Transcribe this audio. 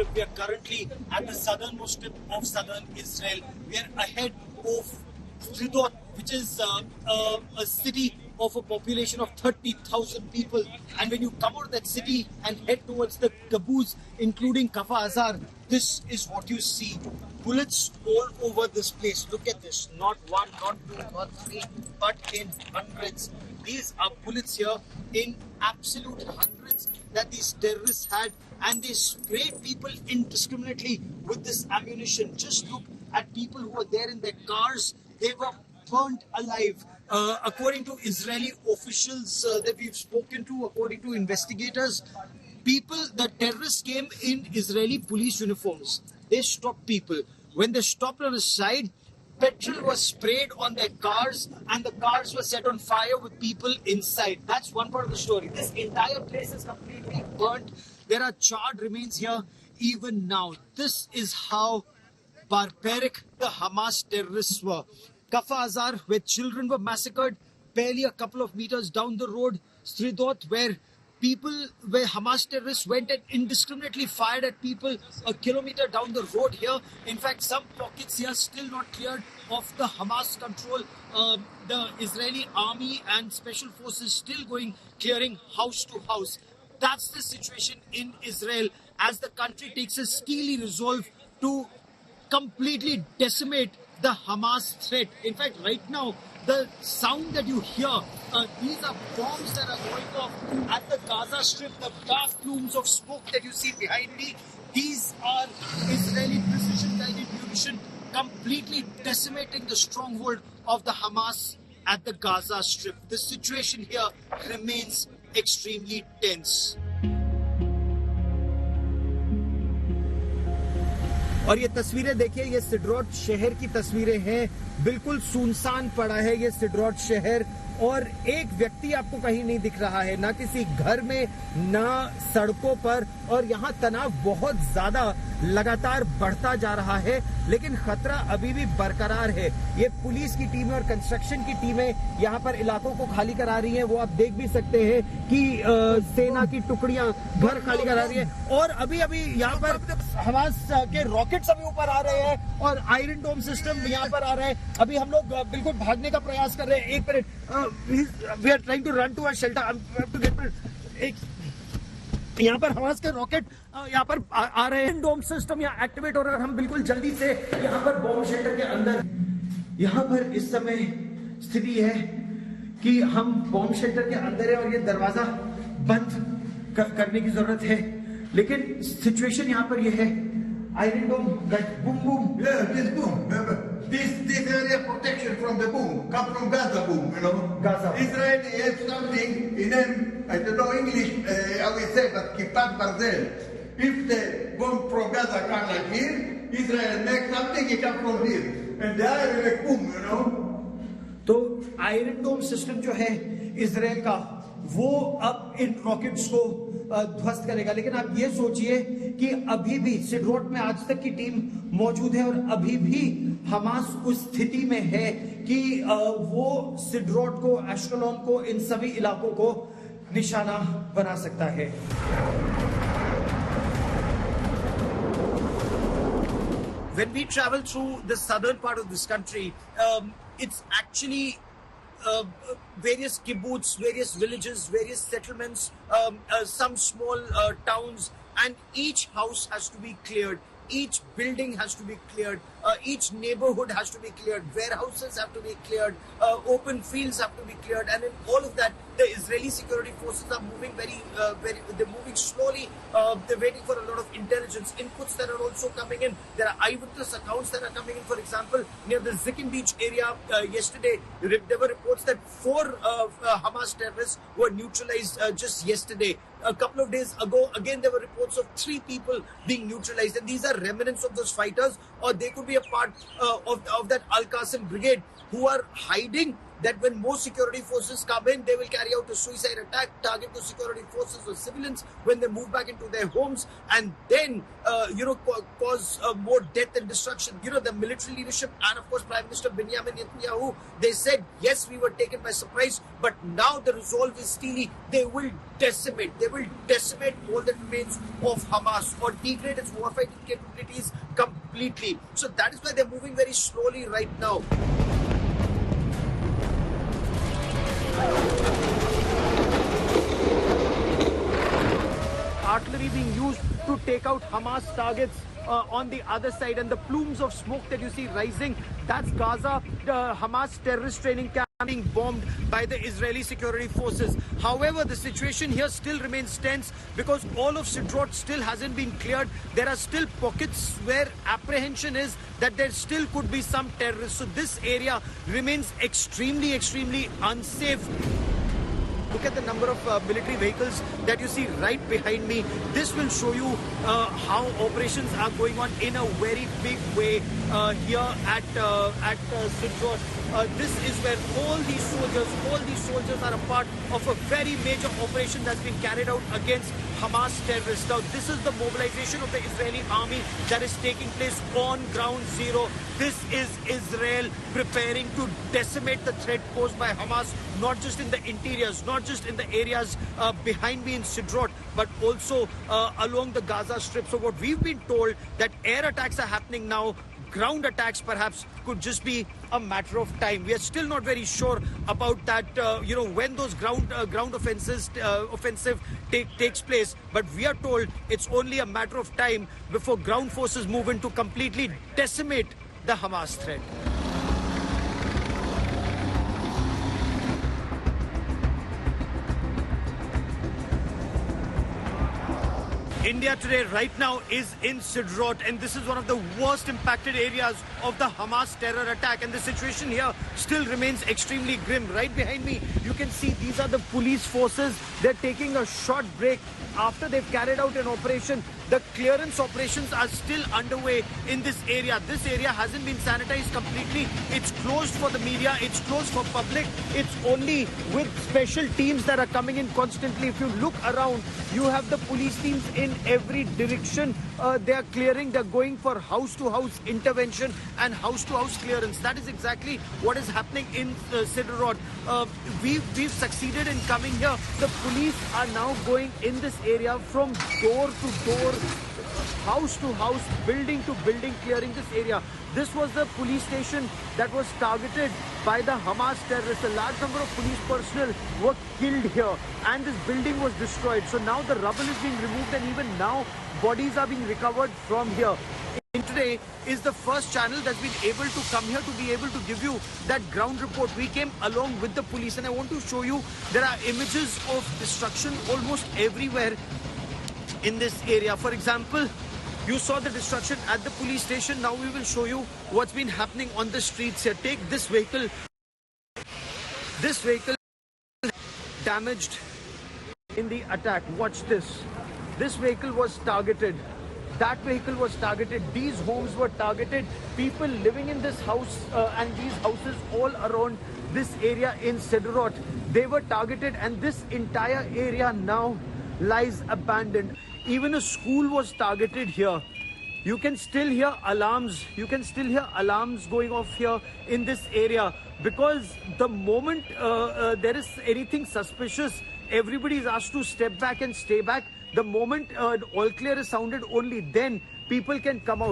Strip. We are currently at the southernmost tip of southern Israel. We are ahead of Sderot, which is a city of a population of 30,000 people. And when you come out of that city and head towards the caboose, including Kafar Azar, this is what you see. Bullets all over this place. Look at this. Not one, not two, not three, but in hundreds. These are bullets here in absolute hundreds that these terrorists had, and they sprayed people indiscriminately with this ammunition. Just look at people who were there in their cars. They were burnt alive. According to Israeli officials that we've spoken to, according to investigators, the terrorists came in Israeli police uniforms. They stopped people. When they stopped on the side, petrol was sprayed on their cars and the cars were set on fire with people inside. That's one part of the story. This entire place is completely burnt. There are charred remains here even now. This is how barbaric the Hamas terrorists were. Kafar Azar, where children were massacred, barely a couple of meters down the road. Sderot, where Hamas terrorists went and indiscriminately fired at people a kilometer down the road here. In fact, some pockets here still not cleared of the Hamas control. The Israeli army and special forces still clearing house to house. That's the situation in Israel as the country takes a steely resolve to completely decimate the Hamas threat. In fact, right now, the sound that you hear, these are bombs that are going off at the Gaza Strip, the dark plumes of smoke that you see behind me. These are Israeli precision-guided munition completely decimating the stronghold of the Hamas at the Gaza Strip. The situation here remains extremely tense. और ये तस्वीरें देखिए, ये स्डरोट शहर की तस्वीरें हैं। बिल्कुल सुनसान पड़ा है ये स्डरोट शहर और एक व्यक्ति आपको कहीं नहीं दिख रहा है, ना किसी घर में, ना सड़कों पर। और यहाँ तनाव बहुत ज्यादा लगातार बढ़ता जा रहा है, लेकिन खतरा अभी भी बरकरार है। ये पुलिस की टीमें और कंस्ट्रक्शन की टीमें यहाँ पर इलाकों को खाली करा रही हैं। वो आप देख भी सकते हैं कि सेना की टुकड़ियां घर खाली करा रही है। और अभी यहाँ पर हमास के रॉकेट्स अभी ऊपर आ रहे हैं और आयरन डोम सिस्टम यहाँ पर आ रहे हैं। अभी हम लोग बिल्कुल भागने का प्रयास कर रहे हैं। एक minute, we are trying to run to a shelter. यहाँ पर हमास के रॉकेट यहाँ पर आ रहे हैं, डोम सिस्टम यहाँ एक्टिवेट हो रहा है। हम बिल्कुल जल्दी से यहाँ पर बॉम्ब शेल्टर के अंदर, यहाँ पर इस समय स्थिति है कि हम बॉम्ब शेल्टर के अंदर है और ये दरवाजा बंद करने की जरूरत है। लेकिन सिचुएशन यहाँ पर ये है, iron dome, boom boom. Yeah, this boom. Remember, this area protection from the boom come from Gaza boom, you know. Gaza. Israeli have something in them. I don't know English. I will say, but kipat barzel. If the bomb from Gaza come like here, Israel make something. It come from here, and the iron like boom, you know. तो iron डोम system जो है Israel का, वो अब इन rockets को ध्वस्त करेगा। लेकिन आप ये सोचिए कि अभी भी स्डरोट में आज तक की टीम मौजूद है और अभी भी हमास उस स्थिति में है कि वो स्डरोट को, एश्केलोन को, इन सभी इलाकों को निशाना बना सकता है। When we travel through the southern part of this country, it's actually various kibbutz, various villages, various settlements, some small towns, and each house has to be cleared. Each building has to be cleared. Each neighborhood has to be cleared. Warehouses have to be cleared. Open fields have to be cleared. And in all of that, the Israeli security forces are moving they're moving slowly. They're waiting for a lot of intelligence inputs that are also coming in. There are eyewitness accounts that are coming in. For example, near the Zikin Beach area yesterday, there were reports that 4 Hamas terrorists were neutralized just yesterday. A couple of days ago, again, there were reports of 3 people being neutralized. And these are remnants of those fighters, or they could be a part of that Al-Qasim brigade who are hiding that when more security forces come in, they will carry out a suicide attack, target the security forces or civilians when they move back into their homes, and then cause more death and destruction. The military leadership and of course Prime Minister Benjamin Netanyahu, they said yes, we were taken by surprise, but now the resolve is steely. They will decimate all that remains of Hamas or degrade its warfighting capabilities completely. So that is why they're moving very slowly right now. Artillery being used to take out Hamas targets on the other side, and the plumes of smoke that you see rising, that's Gaza, the Hamas terrorist training camp being bombed by the Israeli security forces. However, the situation here still remains tense because all of Sderot still hasn't been cleared. There are still pockets where apprehension is that there still could be some terrorists. So this area remains extremely unsafe. Look at the number of military vehicles that you see right behind me. This will show you how operations are going on in a very big way here at Sderot. This is where all these soldiers are a part of a very major operation that's been carried out against Hamas terrorists. Now, this is the mobilization of the Israeli army that is taking place on ground zero. This is Israel preparing to decimate the threat posed by Hamas, not just in the interiors, not just in the areas behind me in Sderot, but also along the Gaza Strip. So what we've been told that air attacks are happening now, ground attacks perhaps could just be a matter of time. We are still not very sure about that, when those ground offensive takes place. But we are told it's only a matter of time before ground forces move in to completely decimate the Hamas threat. India today right now is in Sderot, and this is one of the worst impacted areas of the Hamas terror attack, and the situation here still remains extremely grim. Right behind me you can see these are the police forces. They're taking a short break after they've carried out an operation. The clearance operations are still underway in this area. This area hasn't been sanitized completely. It's closed for the media, it's closed for public. It's only with special teams that are coming in constantly. If you look around, you have the police teams in every direction. They are clearing, they're going for house-to-house intervention and house-to-house clearance. That is exactly what is happening in Sderot. We've succeeded in coming here. The police are now going in this area from door to door, house to house, building to building, clearing this area. This was the police station that was targeted by the Hamas terrorists. A large number of police personnel were killed here, and this building was destroyed. So now the rubble is being removed, and even now bodies are being recovered from here. Today is the first channel that's been able to come here to be able to give you that ground report. We came along with the police, and I want to show you there are images of destruction almost everywhere in this area. For example, you saw the destruction at the police station. Now we will show you what's been happening on the streets here. Take this vehicle. This vehicle damaged in the attack. Watch this. This vehicle was targeted. That vehicle was targeted. These homes were targeted. People living in this house and these houses all around this area in Sderot, they were targeted, and this entire area now lies abandoned. Even a school was targeted here. You can still hear alarms. You can still hear alarms going off here in this area, because the moment there is anything suspicious, everybody is asked to step back and stay back. The moment all clear is sounded, only then people can come out.